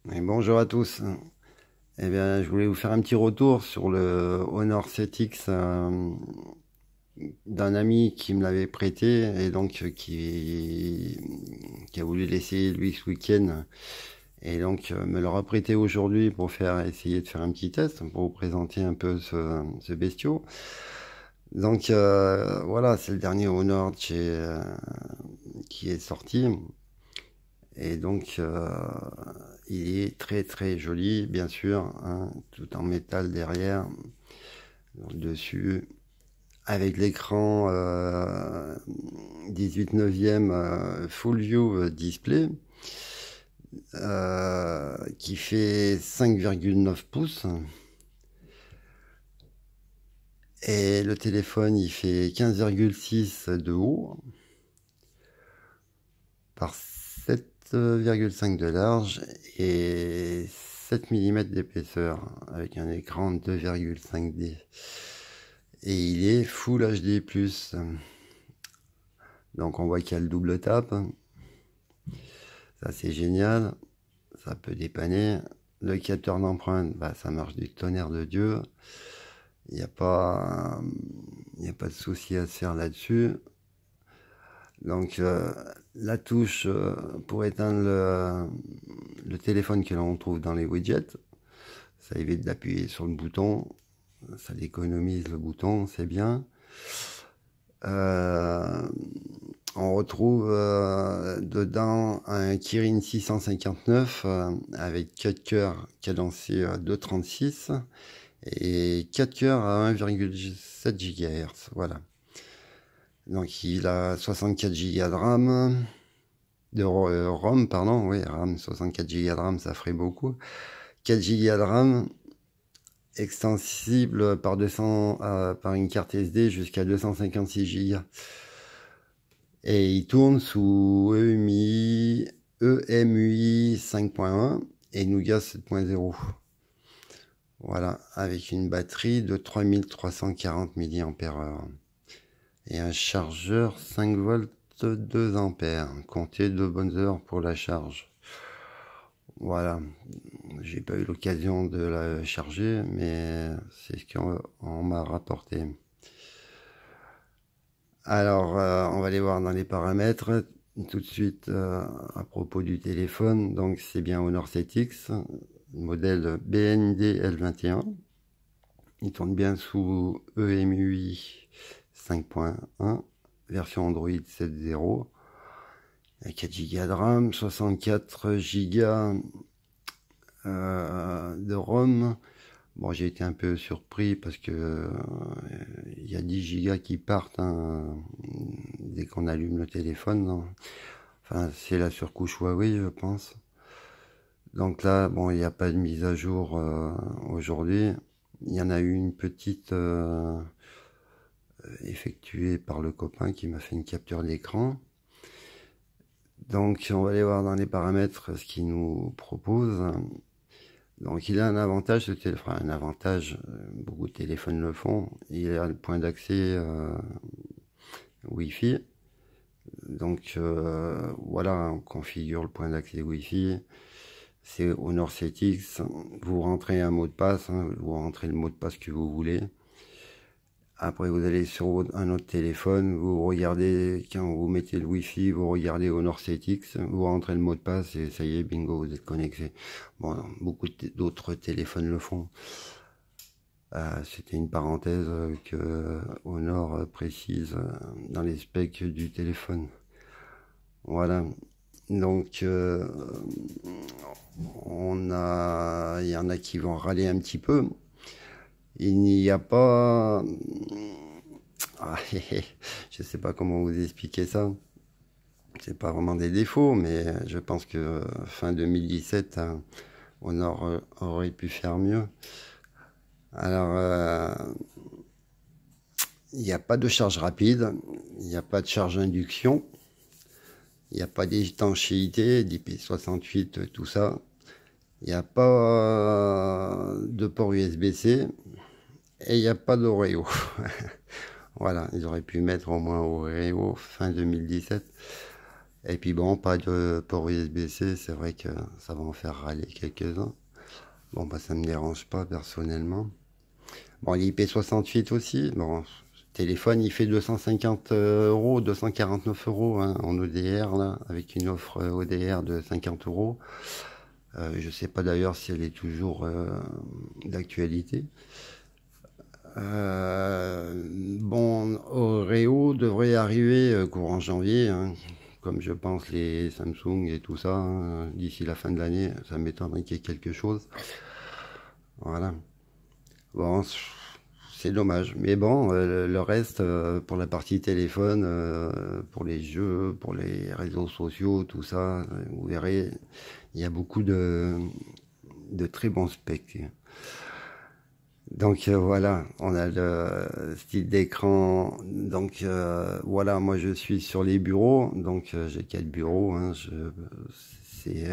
Et bonjour à tous. Eh bien, je voulais vous faire un petit retour sur le Honor 7X d'un ami qui me l'avait prêté et donc qui a voulu l'essayer lui ce week-end et donc me l'aura prêté aujourd'hui pour essayer de faire un petit test pour vous présenter un peu ce bestiau. Donc voilà, c'est le dernier Honor qui est sorti. Et donc, il est très très joli, bien sûr, hein, tout en métal derrière, donc dessus, avec l'écran 18 neuvième Full View Display, qui fait 5,9 pouces. Et le téléphone, il fait 15,6 de haut par 7,5 de large et 7 mm d'épaisseur avec un écran 2,5D. Et il est Full HD+. Donc on voit qu'il y a le double tap. Ça c'est génial. Ça peut dépanner. Le capteur d'empreinte, bah, ça marche du tonnerre de Dieu. Il n'y a pas de souci à se faire là-dessus. Donc la touche pour éteindre le téléphone que l'on trouve dans les widgets, ça évite d'appuyer sur le bouton, ça économise le bouton, c'est bien. On retrouve dedans un Kirin 659 avec 4 cœurs cadencés à 2,36 et 4 cœurs à 1,7 GHz. Voilà. Donc il a 64 Go de RAM, ROM, pardon, oui, RAM, 64 Go de RAM, ça ferait beaucoup. 4 Go de RAM, extensible par une carte SD jusqu'à 256 Go. Et il tourne sous EMUI 5.1 et Nougat 7.0. Voilà, avec une batterie de 3340 mAh et un chargeur 5 volts 2 ampères. Comptez 2 bonnes heures pour la charge. Voilà, j'ai pas eu l'occasion de la charger, mais c'est ce qu'on m'a rapporté. Alors, on va aller voir dans les paramètres tout de suite à propos du téléphone. Donc, c'est bien Honor 7X, modèle BND L21. Il tourne bien sous EMUI 5.1, version Android 7.0. 4 Go de RAM, 64 Go de ROM. Bon, j'ai été un peu surpris parce que il y a 10 Go qui partent hein, dès qu'on allume le téléphone. Non. Enfin, c'est la surcouche Huawei, je pense. Donc là, bon, il n'y a pas de mise à jour aujourd'hui. Il y en a eu une petite effectuée par le copain qui m'a fait une capture d'écran. Donc, on va aller voir dans les paramètres ce qu'il nous propose. Donc il a un avantage, ce téléphone, un avantage, beaucoup de téléphones le font, il a le point d'accès Wi-Fi. Donc voilà, on configure le point d'accès Wi-Fi. C'est Honor 7X, vous rentrez un mot de passe, hein, vous rentrez le mot de passe que vous voulez. Après, vous allez sur un autre téléphone, vous regardez, quand vous mettez le Wi-Fi, vous regardez Honor 7X, vous rentrez le mot de passe et ça y est, bingo, vous êtes connecté. Bon, beaucoup d'autres téléphones le font. C'était une parenthèse que Honor précise dans les specs du téléphone. Voilà. Donc, il y en a qui vont râler un petit peu. Il n'y a pas... je sais pas comment vous expliquer ça. C'est pas vraiment des défauts, mais je pense que fin 2017, Honor aurait pu faire mieux. Alors, il n'y a pas de charge rapide, il n'y a pas de charge induction, il n'y a pas d'étanchéité, d'IP68, tout ça. Il n'y a pas de port USB-C et il n'y a pas d'Oreo. Voilà, ils auraient pu mettre au moins Oreo fin 2017. Et puis bon, pas de port USB-C, c'est vrai que ça va en faire râler quelques-uns. Bon, bah ça me dérange pas personnellement. Bon, l'IP68 aussi, bon, le téléphone il fait 250 euros, 249 euros hein, en ODR, là, avec une offre ODR de 50 euros. Je sais pas d'ailleurs si elle est toujours d'actualité. Bon, Oreo devrait arriver courant janvier, hein, comme je pense les Samsung et tout ça, hein, d'ici la fin de l'année, ça m'étonnerait qu'il y ait quelque chose. Voilà. Bon, c'est dommage. Mais bon, le reste, pour la partie téléphone, pour les jeux, pour les réseaux sociaux, tout ça, vous verrez, il y a beaucoup de très bons specs. Donc voilà, on a le style d'écran. Donc voilà, moi je suis sur les bureaux. Donc j'ai 4 bureaux. Hein, c'est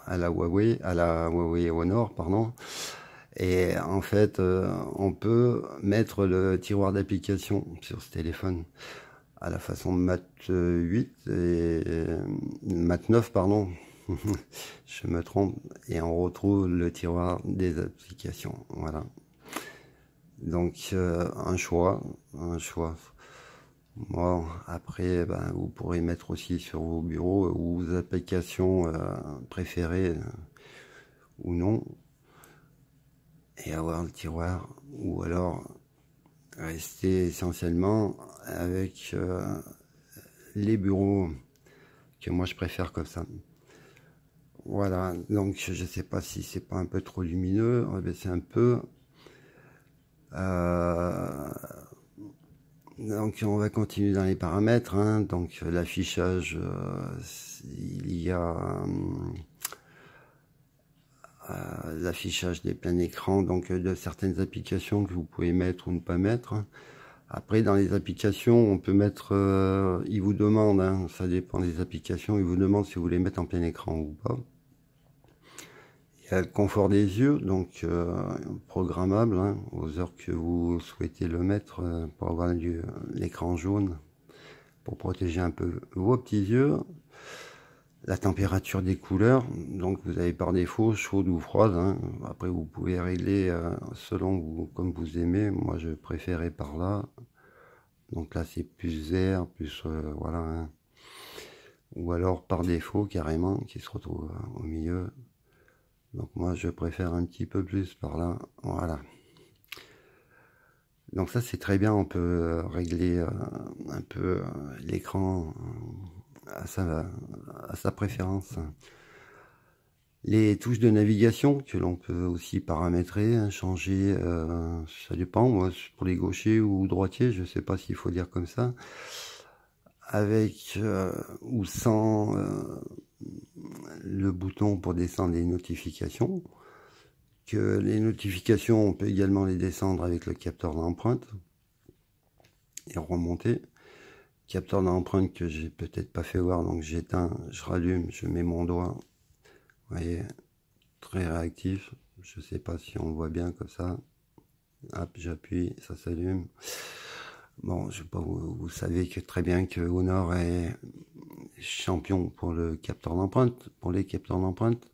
à la Huawei Honor, pardon. Et en fait, on peut mettre le tiroir d'application sur ce téléphone à la façon Mat 8 et Mat 9, pardon. Je me trompe. Et on retrouve le tiroir des applications. Voilà. Donc un choix. Bon, après, ben, vous pourrez mettre aussi sur vos bureaux ou vos applications préférées ou non, et avoir le tiroir, ou alors rester essentiellement avec les bureaux que moi je préfère comme ça. Voilà, donc je sais pas si c'est pas un peu trop lumineux, on va baisser un peu. Donc on va continuer dans les paramètres, hein. Donc l'affichage, il y a l'affichage des pleins écrans, donc de certaines applications que vous pouvez mettre ou ne pas mettre. Après dans les applications, on peut mettre, il vous demande, hein, ça dépend des applications, il vous demande si vous voulez mettre en plein écran ou pas. Il y a le confort des yeux, donc programmable, hein, aux heures que vous souhaitez le mettre pour avoir l'écran jaune, pour protéger un peu vos petits yeux. La température des couleurs, donc vous avez par défaut chaude ou froide, hein. Après vous pouvez régler selon vous, comme vous aimez. Moi je préférais par là, donc là c'est plus vert, plus voilà, hein. Ou alors par défaut carrément qui se retrouve au milieu. Donc moi je préfère un petit peu plus par là, voilà. Donc ça c'est très bien, on peut régler un peu l'écran à sa préférence. Les touches de navigation que l'on peut aussi paramétrer, hein, changer, ça dépend, moi pour les gauchers ou droitiers, je sais pas s'il faut dire comme ça, avec ou sans le bouton pour descendre les notifications. Que les notifications, on peut également les descendre avec le capteur d'empreinte et remonter. Capteur d'empreinte que j'ai peut-être pas fait voir, donc j'éteins, je rallume, je mets mon doigt. Vous voyez, très réactif. Je sais pas si on voit bien comme ça. Hop, j'appuie, ça s'allume. Bon, je sais pas, vous savez que très bien que Honor est champion pour le capteur d'empreinte, pour les capteurs d'empreinte.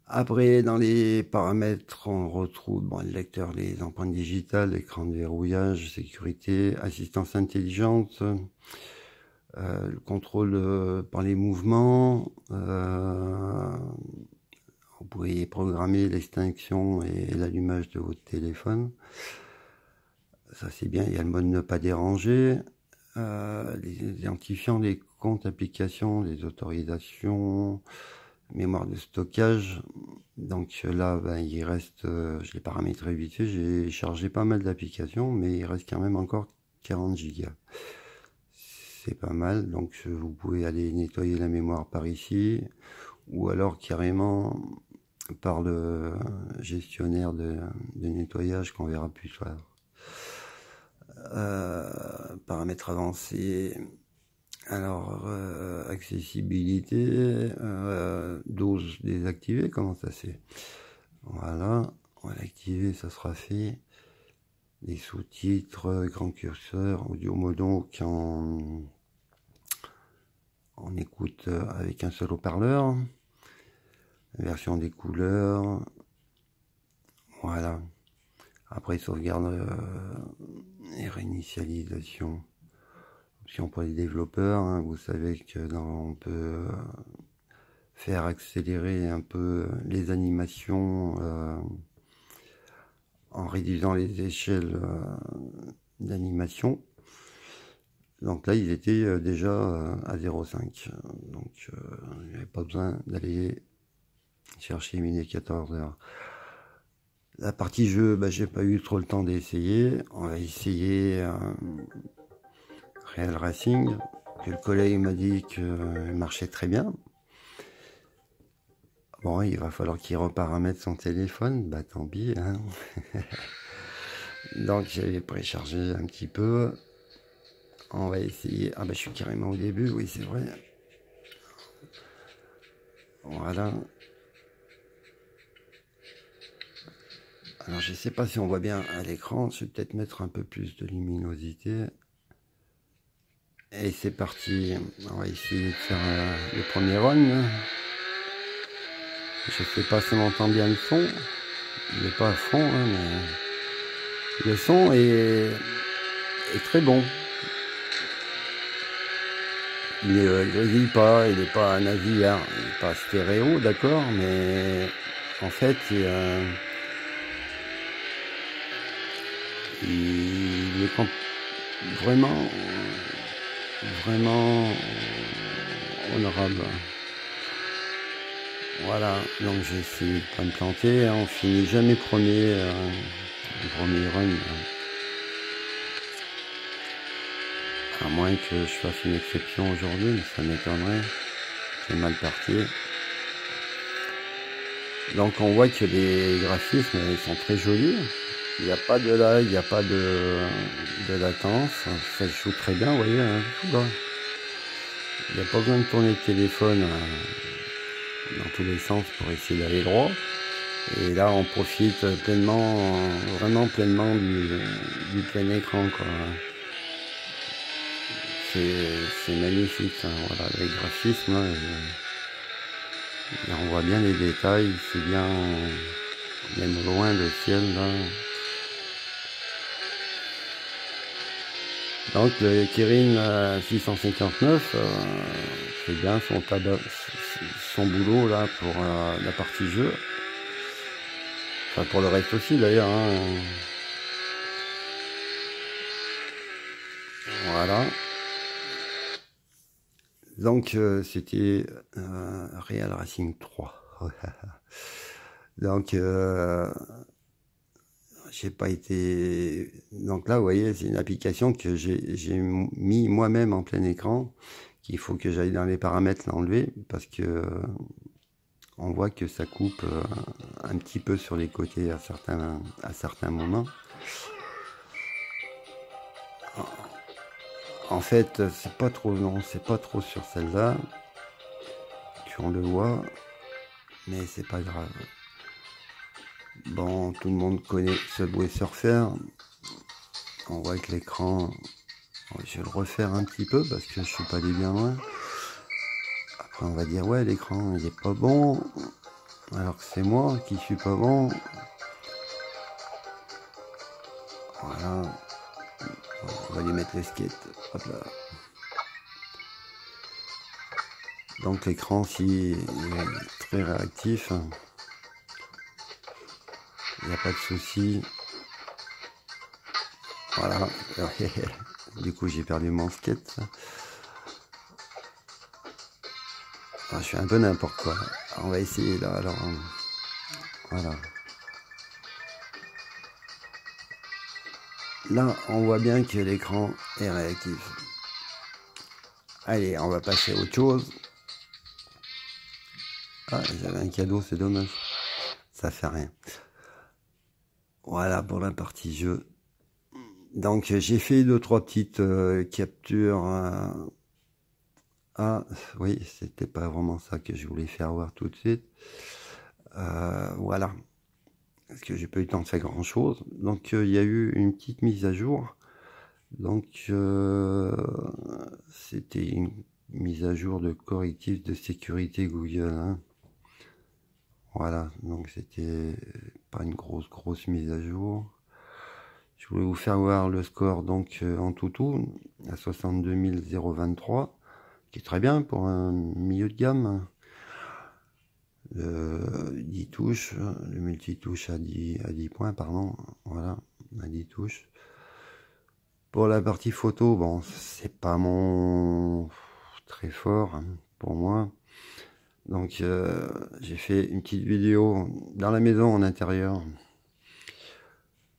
Après, dans les paramètres, on retrouve bon, le lecteur des empreintes digitales, l'écran de verrouillage, sécurité, assistance intelligente, le contrôle par les mouvements. Vous pouvez programmer l'extinction et l'allumage de votre téléphone. Ça c'est bien, il y a le mode ne pas déranger. Les identifiants des comptes, applications, les autorisations, mémoire de stockage. Donc là, ben, il reste, je l'ai paramétré vite fait, j'ai chargé pas mal d'applications, mais il reste quand même encore 40 Go. C'est pas mal, donc vous pouvez aller nettoyer la mémoire par ici, ou alors carrément par le gestionnaire de nettoyage qu'on verra plus tard. Paramètres avancés. Alors, accessibilité, dose désactivée, comment ça se fait? Voilà, on va l'activer, ça sera fait. Les sous-titres, grand curseur, audio modo on écoute avec un seul haut-parleur, version des couleurs, voilà. Après sauvegarde et réinitialisation, option pour les développeurs, hein. Vous savez que on peut faire accélérer un peu les animations en réduisant les échelles d'animation. Donc là, il était déjà à 0,5. Donc, il n'y avait pas besoin d'aller chercher mes 14 heures. La partie jeu, bah, j'ai pas eu trop le temps d'essayer. On va essayer Real Racing, que le collègue m'a dit que marchait très bien. Bon, il va falloir qu'il reparamètre son téléphone. Bah tant pis, hein. Donc j'avais préchargé un petit peu. On va essayer. Ah bah je suis carrément au début, oui c'est vrai. Voilà. Alors je sais pas si on voit bien à l'écran. Je vais peut-être mettre un peu plus de luminosité. Et c'est parti. On va essayer de faire le premier run. Je sais pas si on entend bien le son. Il n'est pas à fond, hein, mais le son est très bon. Il grésille pas, il n'est pas nasillard, il n'est pas stéréo, d'accord, mais en fait, il est vraiment honorable. Voilà, donc j'ai essayé de pas me planter, hein, on finit jamais premier, le premier run. À moins que je fasse une exception aujourd'hui, mais ça m'étonnerait. C'est mal parti. Donc on voit que les graphismes ils sont très jolis. Il n'y a pas de lag, il n'y a pas de latence. Ça joue très bien, vous voyez. Hein, il n'y a pas besoin de tourner le téléphone dans tous les sens pour essayer d'aller droit. Et là on profite pleinement, vraiment pleinement du plein écran, quoi. C'est magnifique, hein. Voilà, les graphismes, là, et on voit bien les détails, c'est bien, même loin le ciel là. Donc le Kirin 659 fait bien son boulot là pour la partie jeu, enfin pour le reste aussi d'ailleurs, hein. Voilà. Donc c'était Real Racing 3. Donc j'ai pas été. Donc là, vous voyez, c'est une application que j'ai mis moi-même en plein écran, qu'il faut que j'aille dans les paramètres l'enlever parce que on voit que ça coupe un petit peu sur les côtés à certains moments. En fait, c'est pas trop long, c'est pas trop sur celle-là qu'on le voit, mais c'est pas grave. Bon, tout le monde connaît Subway Surfer. On voit que l'écran, je vais le refaire un petit peu parce que je suis pas allé bien loin. Après, on va dire ouais, l'écran il est pas bon, alors que c'est moi qui suis pas bon. Voilà. On va lui mettre les skates. Hop là. Donc l'écran, si il est très réactif, il n'y a pas de souci. Voilà. Du coup, j'ai perdu mon skate. Ah, je suis un peu n'importe quoi. On va essayer là. Alors, voilà. Là, on voit bien que l'écran est réactif. Allez, on va passer à autre chose. Ah, j'avais un cadeau, c'est dommage. Ça fait rien. Voilà pour la partie jeu. Donc j'ai fait 2-3 petites captures. Ah oui, c'était pas vraiment ça que je voulais faire voir tout de suite. Voilà. Parce que j'ai pas eu le temps de faire grand chose. Donc il y a eu une petite mise à jour. Donc c'était mise à jour de correctifs de sécurité Google, hein. Voilà, donc c'était pas une grosse mise à jour. Je voulais vous faire voir le score donc en tout à 62 023, qui est très bien pour un milieu de gamme. 10 touches, le multitouche à 10 points, pardon, voilà, à 10 touches. Pour la partie photo, bon, c'est pas mon très fort, hein, pour moi. Donc j'ai fait une petite vidéo dans la maison en intérieur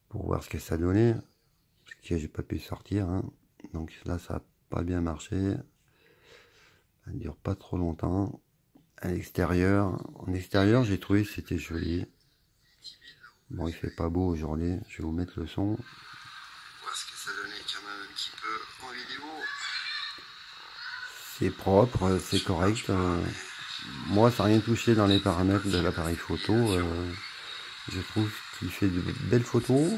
pour voir ce que ça donnait, parce que j'ai pas pu sortir, hein. Donc là ça a pas bien marché, ça ne dure pas trop longtemps. À l'extérieur, en extérieur j'ai trouvé que c'était joli. Bon, il fait pas beau aujourd'hui, je vais vous mettre le son. Voir ce que ça donnait quand même un petit peu en vidéo. C'est propre, c'est correct. Moi, ça n'a rien touché dans les paramètres de l'appareil photo. Je trouve qu'il fait de belles photos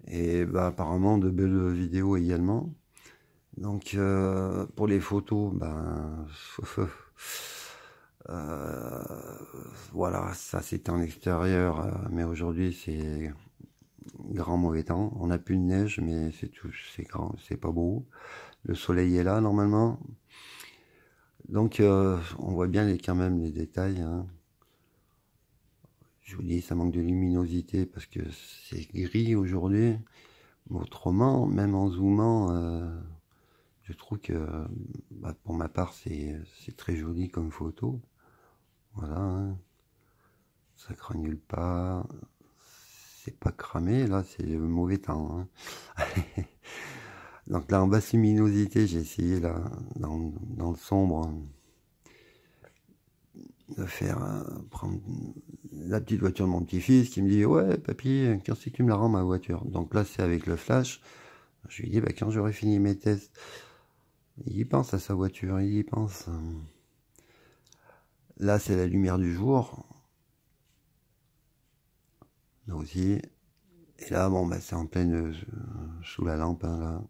et bah, apparemment de belles vidéos également. Donc pour les photos, ben voilà, ça c'était en extérieur, mais aujourd'hui c'est grand mauvais temps. On n'a plus de neige, mais c'est tout, c'est grand, c'est pas beau. Le soleil est là normalement. Donc on voit bien quand même les détails, hein. Je vous dis, ça manque de luminosité parce que c'est gris aujourd'hui. Mais autrement, même en zoomant, je trouve que bah, pour ma part, c'est très joli comme photo. Voilà, hein. Ça granule pas. C'est pas cramé, là, c'est le mauvais temps, hein. Donc là, en basse luminosité, j'ai essayé là, dans le sombre, de faire prendre la petite voiture de mon petit-fils qui me dit ouais papy, quand c'est que tu me la rends ma voiture. Donc là c'est avec le flash. Je lui dis bah quand j'aurai fini mes tests. Il y pense à sa voiture, il y pense. Là c'est la lumière du jour, là aussi. Et là bon bah c'est en pleine sous la lampe, hein, là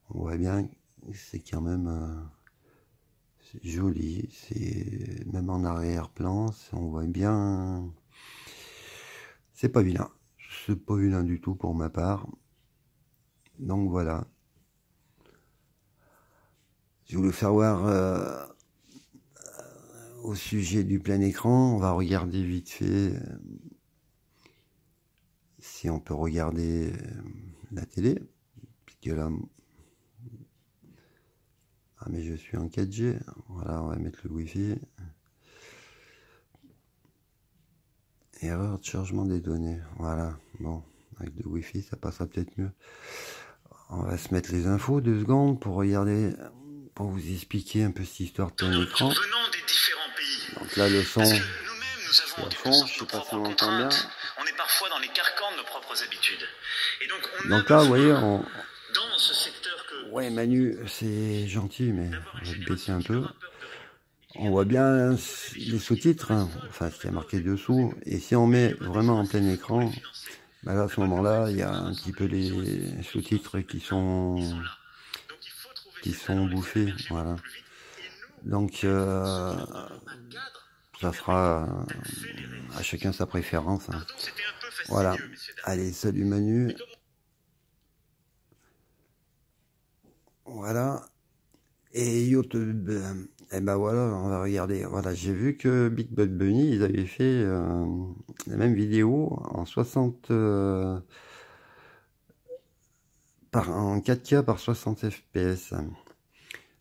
on voit bien c'est quand même joli. C'est même en arrière-plan, on voit bien. C'est pas vilain. C'est pas vilain du tout pour ma part. Donc voilà. Je voulais faire voir au sujet du plein écran. On va regarder vite fait si on peut regarder la télé. Puisque là, ah mais je suis en 4G. Voilà, on va mettre le Wi-Fi. Erreur de chargement des données. Voilà, bon, avec le Wi-Fi, ça passera peut-être mieux. On va se mettre les infos 2 secondes pour regarder, pour vous expliquer un peu cette histoire de plein écran. Donc là, le son, c'est à fond, je sais pas si on entend bien. On est parfois dans les carcans de nos propres habitudes. Et donc là, vous voyez, dans ce secteur que... Ouais, Manu, c'est gentil, mais on va te baisser un peu. On voit bien les sous-titres, hein, enfin ce qui est marqué dessous. Et si on met vraiment en plein écran, bah là, à ce moment-là, il y a un petit peu les sous-titres qui sont bouffés, voilà. Donc ça sera à chacun sa préférence, hein. Voilà. Allez, salut Manu. Voilà. Et YouTube, et ben voilà, on va regarder. Voilà, j'ai vu que Big Bad Bunny, ils avaient fait la même vidéo en 60 en 4K par 60 fps.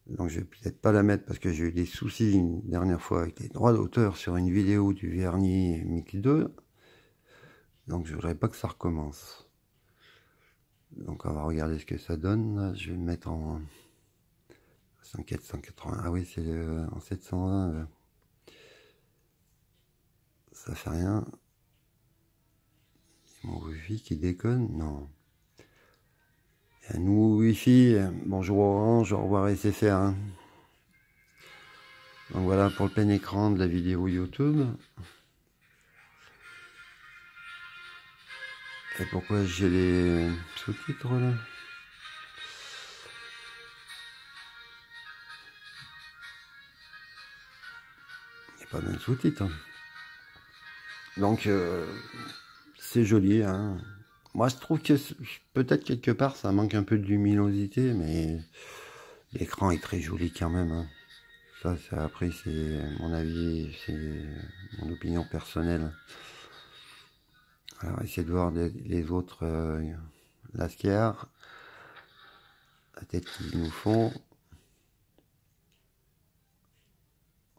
Donc je vais peut-être pas la mettre parce que j'ai eu des soucis une dernière fois avec les droits d'auteur sur une vidéo du Vernis Mix 2. Donc je voudrais pas que ça recommence. Donc on va regarder ce que ça donne. Là, je vais le mettre en 480. Ah oui, c'est en 720. Ça fait rien. C'est mon Wi-Fi qui déconne? Non. Il y a un nouveau Wi-Fi. Bonjour Orange, au revoir SFR, hein. Donc voilà pour le plein écran de la vidéo YouTube. Et pourquoi j'ai les sous-titres là? pas dans le sous-titre. Donc, c'est joli, hein. Moi, je trouve que peut-être quelque part, ça manque un peu de luminosité, mais l'écran est très joli quand même, hein. Ça, après, c'est mon avis, c'est mon opinion personnelle. Alors, essayez de voir les autres lascar, la tête qu'ils nous font.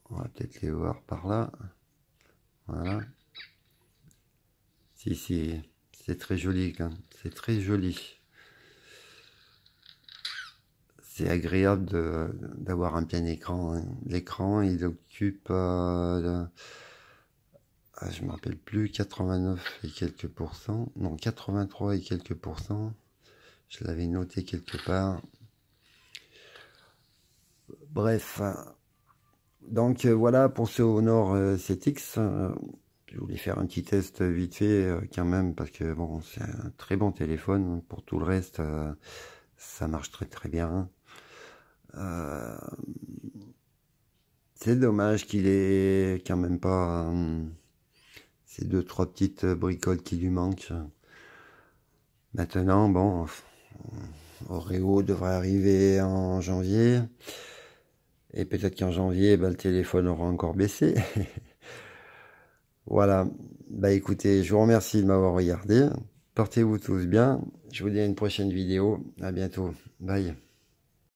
On va peut-être les voir par là. Voilà. Si, c'est très joli quand même. C'est très joli. C'est agréable d'avoir un bien écran, hein. L'écran, il occupe, je me rappelle plus, 89 et quelques pourcents. Non, 83 et quelques pourcents. Je l'avais noté quelque part. Bref. Donc voilà pour ce Honor 7X. Je voulais faire un petit test vite fait quand même parce que bon, c'est un très bon téléphone. Pour tout le reste, ça marche très très bien. C'est dommage qu'il ait quand même pas ces 2-3 petites bricoles qui lui manquent. Maintenant, bon, Oreo devrait arriver en janvier. Et peut-être qu'en janvier, le téléphone aura encore baissé. Voilà. Bah écoutez, je vous remercie de m'avoir regardé. Portez-vous tous bien. Je vous dis à une prochaine vidéo. À bientôt. Bye.